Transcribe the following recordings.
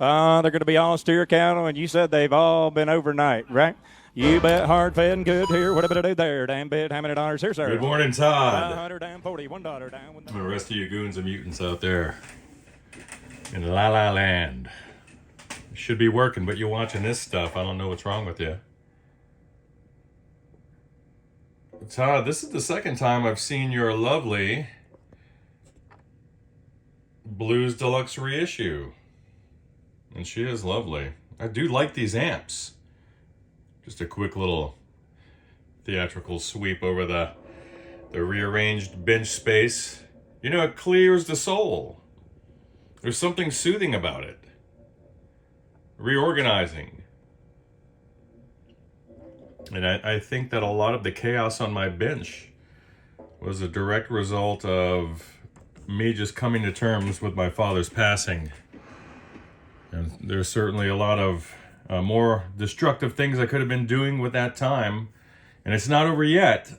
They're going to be all steer cattle, and you said they've all been overnight, right? You bet hard fed and good here. What about it there? Damn bit. How many dollars here, sir? Good morning, Todd. $141 down. And the rest of you goons and mutants out there in La La Land. You should be working, but you're watching this stuff. I don't know what's wrong with you. Todd, this is the second time I've seen your lovely Blues Deluxe reissue. And she is lovely. I do like these amps. Just a quick little theatrical sweep over the rearranged bench space. You know, it clears the soul. There's something soothing about it. Reorganizing. And I think that a lot of the chaos on my bench was a direct result of me just coming to terms with my father's passing. And there's certainly a lot of more destructive things I could have been doing with that time. And it's not over yet.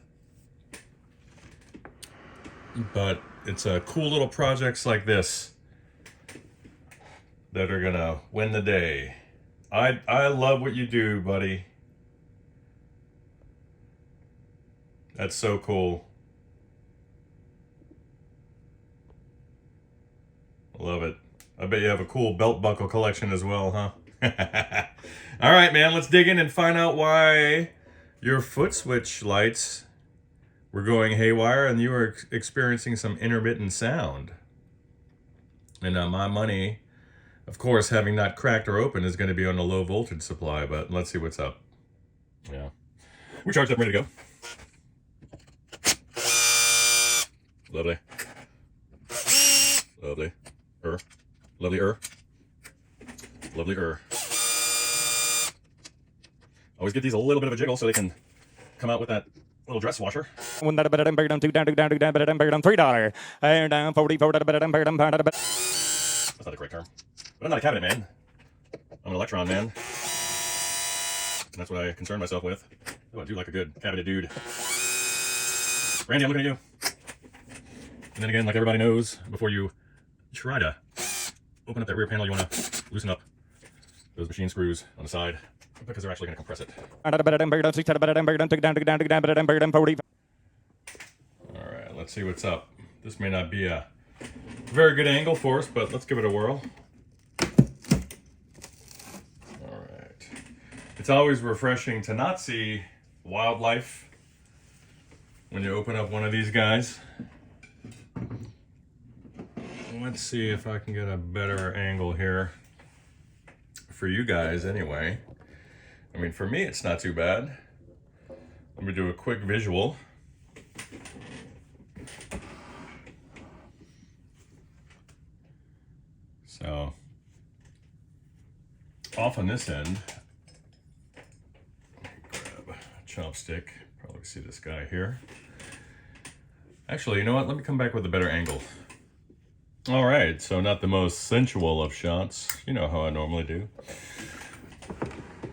But it's cool little projects like this that are going to win the day. I love what you do, buddy. That's so cool. Love it. I bet you have a cool belt buckle collection as well, huh? All right, man, let's dig in and find out why your foot switch lights were going haywire and you were experiencing some intermittent sound. And my money, of course, having not cracked or opened, is going to be on the low voltage supply, but let's see what's up. Yeah. We're charged up, ready to go. Lovely. Lovely. Lovely. Lovely. Always give these a little bit of a jiggle so they can come out with that little dress washer. $1 down, $2 down, $2 down, $3. Iron down, $44 down. That's not the correct term. But I'm not a cabinet man. I'm an electron man. And that's what I concern myself with. Oh, I do like a good cabinet dude. Randy, I'm looking at you. And then again, like everybody knows, before you try to open up that rear panel, you want to loosen up those machine screws on the side, because they're actually going to compress it. Alright, let's see what's up. This may not be a very good angle for us, but let's give it a whirl. Alright. It's always refreshing to not see wildlife when you open up one of these guys. Let's see if I can get a better angle here for you guys anyway. I mean, for me, it's not too bad. Let me do a quick visual. So, off on this end, grab a chopstick. Probably see this guy here. Actually, you know what? Let me come back with a better angle. All right, so not the most sensual of shots. You know how I normally do.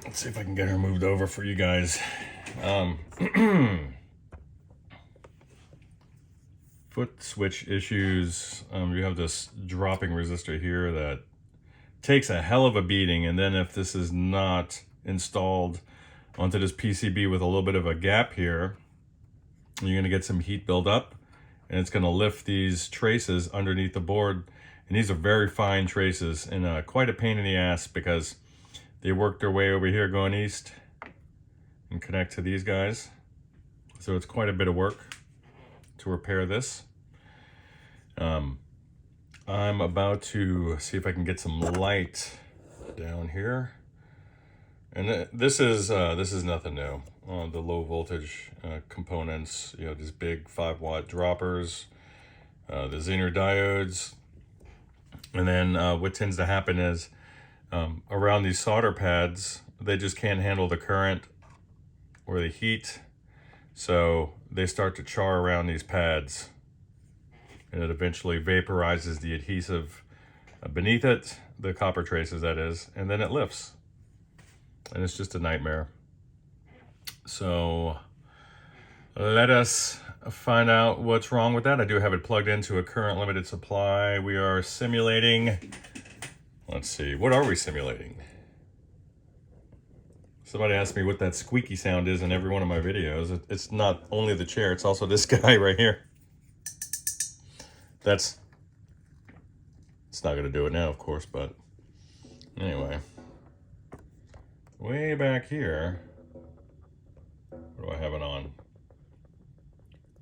Let's see if I can get her moved over for you guys. Foot switch issues. You have this dropping resistor here that takes a hell of a beating, and then if this is not installed onto this PCB with a little bit of a gap here, you're going to get some heat build up, and it's going to lift these traces underneath the board. And these are very fine traces, and quite a pain in the ass, because they work their way over here going east and connect to these guys. So it's quite a bit of work to repair this. I'm about to see if I can get some light down here. And this is nothing new. The low voltage components, you know, these big 5-watt droppers, the Zener diodes. And then what tends to happen is around these solder pads, they just can't handle the current or the heat. So they start to char around these pads, and it eventually vaporizes the adhesive beneath it, the copper traces that is, and then it lifts. And it's just a nightmare. So let us find out what's wrong with that. I do have it plugged into a current limited supply. We are simulating Let's see, what are we simulating? Somebody asked me what that squeaky sound is in every one of my videos. It's not only the chair, it's also this guy right here. It's not gonna do it now, of course, but anyway. Way back here, what do I have it on?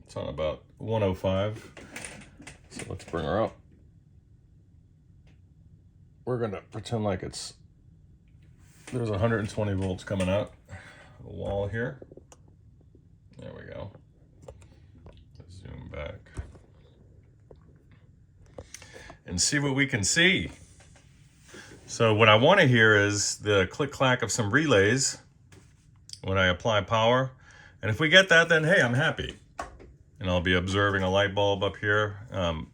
It's on about 105. So let's bring her up. We're gonna pretend like there's 120 volts coming out the wall here. There we go. Let's zoom back and see what we can see. So what I want to hear is the click-clack of some relays when I apply power. And if we get that, then hey, I'm happy. And I'll be observing a light bulb up here. The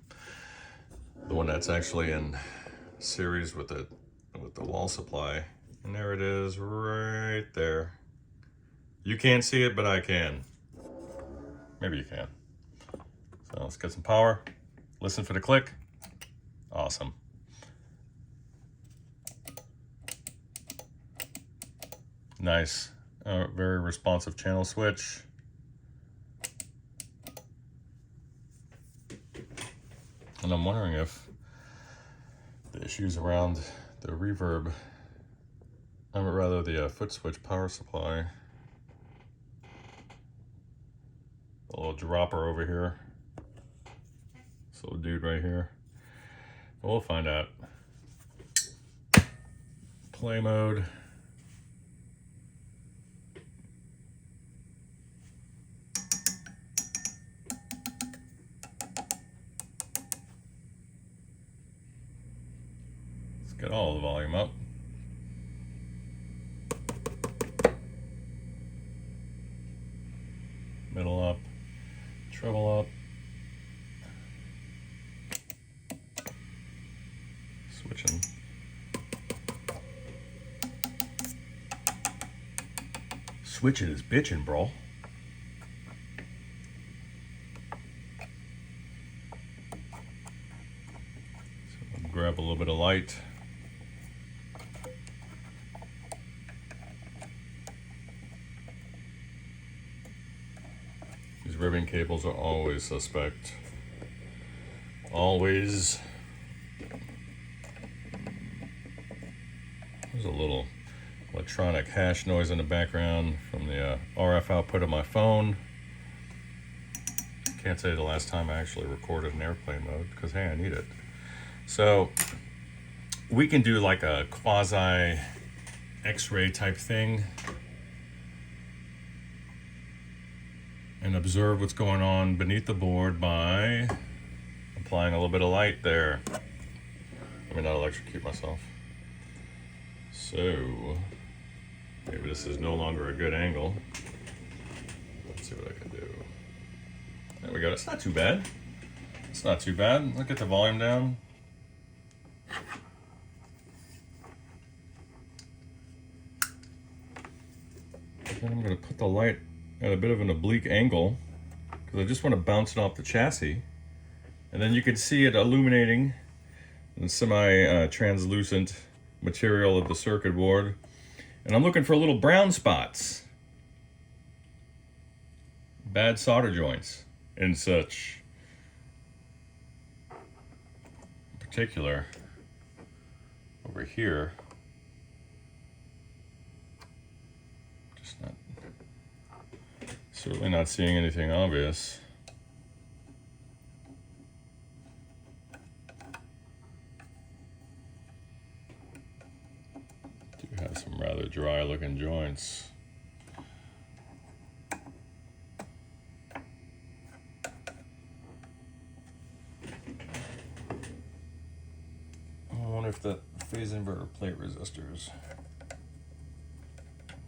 one that's actually in series with the wall supply. And there it is right there. You can't see it, but I can. Maybe you can. So let's get some power. Listen for the click. Awesome. Nice. Very responsive channel switch. And I'm wondering if the issues around the reverb, or rather the foot switch power supply, a little dropper over here, this little dude right here. We'll find out. Play mode. Let's get all the volume up. Middle up, treble up. Switching. Switching is bitching, bro. So I'll grab a little bit of light. These ribbon cables are always suspect. Always. There's a little electronic hash noise in the background from the RF output of my phone. Can't say the last time I actually recorded in airplane mode because hey, I need it. So we can do like a quasi X-ray type thing and observe what's going on beneath the board by applying a little bit of light there. Let me not electrocute myself. So maybe this is no longer a good angle. Let's see what I can do. There we go. It's not too bad. It's not too bad. Let's get the volume down. Then I'm going to put the light at a bit of an oblique angle because I just want to bounce it off the chassis. And then you can see it illuminating the semi-translucent material of the circuit board. And I'm looking for little brown spots. Bad solder joints and such. In particular, over here. Just not, certainly not seeing anything obvious. Do have some rather dry looking joints. I wonder if the phase inverter plate resistors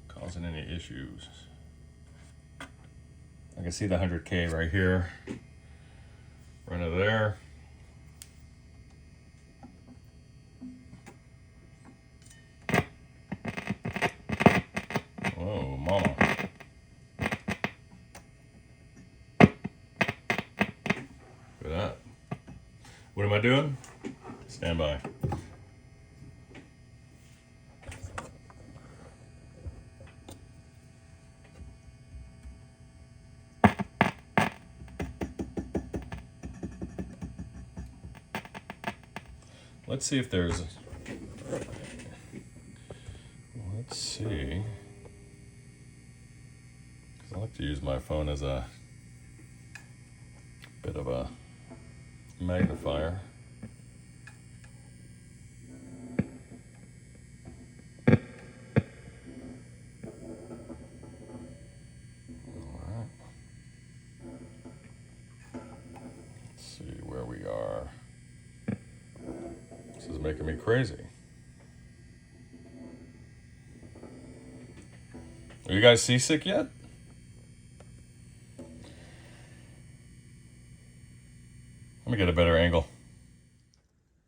causing any issues. I can see the 100K right here, right over there. Whoa, mama. Look at that. What am I doing? Stand by. let's see if there's, let's see. 'Cause I like to use my phone as a bit of a magnifier. Making me crazy. Are you guys seasick yet? Let me get a better angle.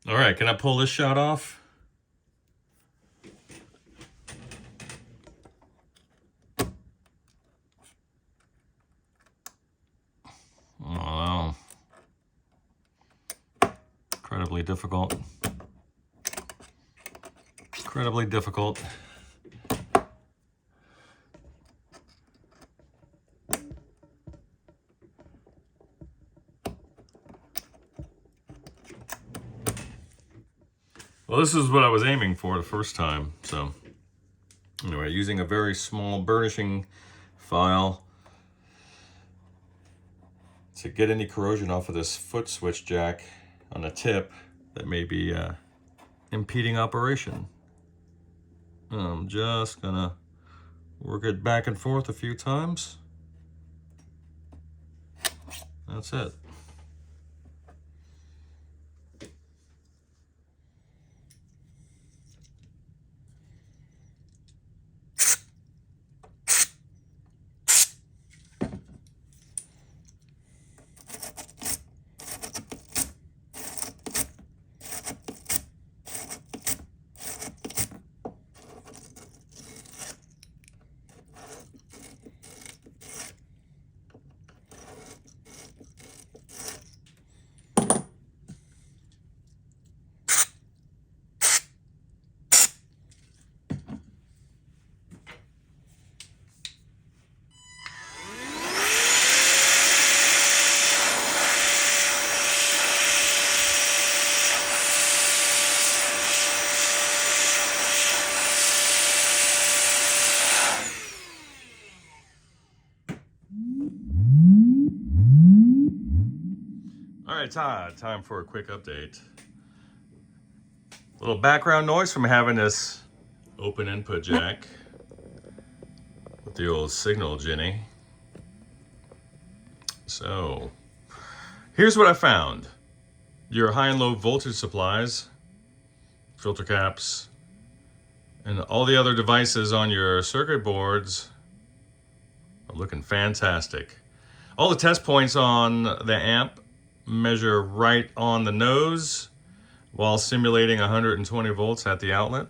All right, can I pull this shot off? Oh, incredibly difficult. Incredibly difficult. Well, this is what I was aiming for the first time. So anyway, using a very small burnishing file to get any corrosion off of this foot switch jack on the tip that may be impeding operation. I'm just gonna work it back and forth a few times. That's it. Time for a quick update. A little background noise from having this open input jack with the old signal Jenny. So here's what I found. Your high and low voltage supplies, filter caps, and all the other devices on your circuit boards are looking fantastic. All the test points on the amp measure right on the nose while simulating 120 volts at the outlet.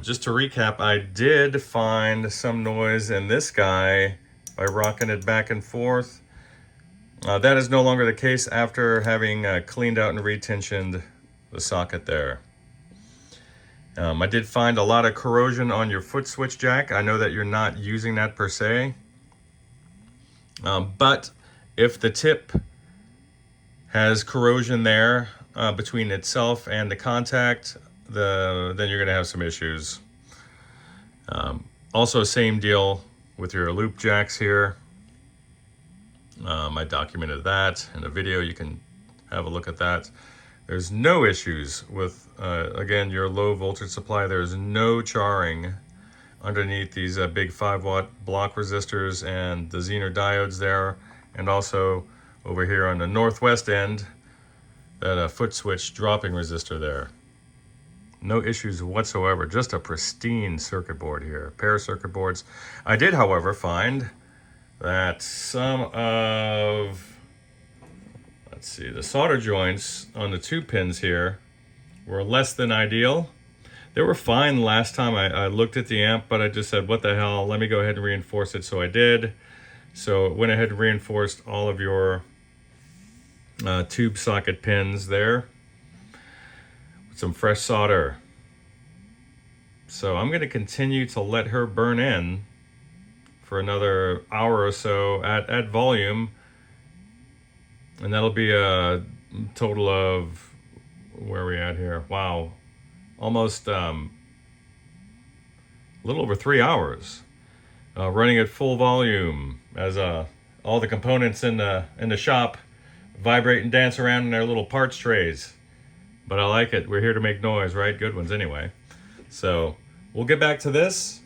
Just to recap, I did find some noise in this guy by rocking it back and forth. That is no longer the case after having cleaned out and retensioned the socket there. I did find a lot of corrosion on your foot switch jack. I know that you're not using that per se, but if the tip has corrosion there between itself and the contact, then you're going to have some issues. Also, same deal with your loop jacks here. I documented that in a video. You can have a look at that. There's no issues with, again, your low voltage supply. There's no charring underneath these big 5-watt block resistors and the Zener diodes there. And also over here on the northwest end, that foot switch dropping resistor there. No issues whatsoever, just a pristine circuit board here, pair of circuit boards. I did, however, find that some of, let's see, the solder joints on the 2 pins here were less than ideal. They were fine last time I looked at the amp, but I just said, what the hell, let me go ahead and reinforce it, so I did. So went ahead and reinforced all of your tube socket pins there with some fresh solder. So I'm going to continue to let her burn in for another hour or so at volume, and that'll be a total of where are we at here? Wow, almost a little over 3 hours, running at full volume as all the components in the shop vibrate and dance around in their little parts trays. But I like it. We're here to make noise, right? Good ones anyway. So we'll get back to this.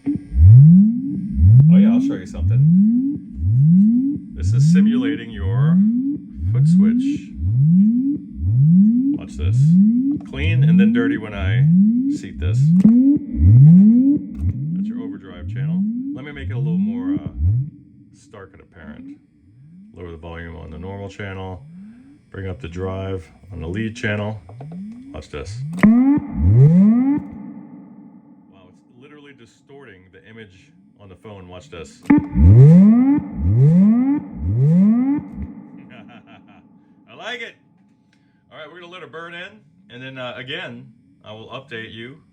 Oh yeah, I'll show you something. This is simulating your foot switch. Watch this. Clean and then dirty when I seat this. That's your overdrive channel. Let me make it a little more stark and apparent. Lower the volume on the normal channel. Bring up the drive on the lead channel. Watch this. Wow, it's literally distorting the image on the phone. Watch this. I like it. All right, we're gonna let it burn in, and then again, I will update you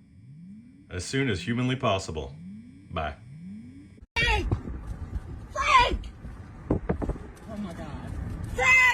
as soon as humanly possible. Bye. Frank! Frank! Oh my God. Frank!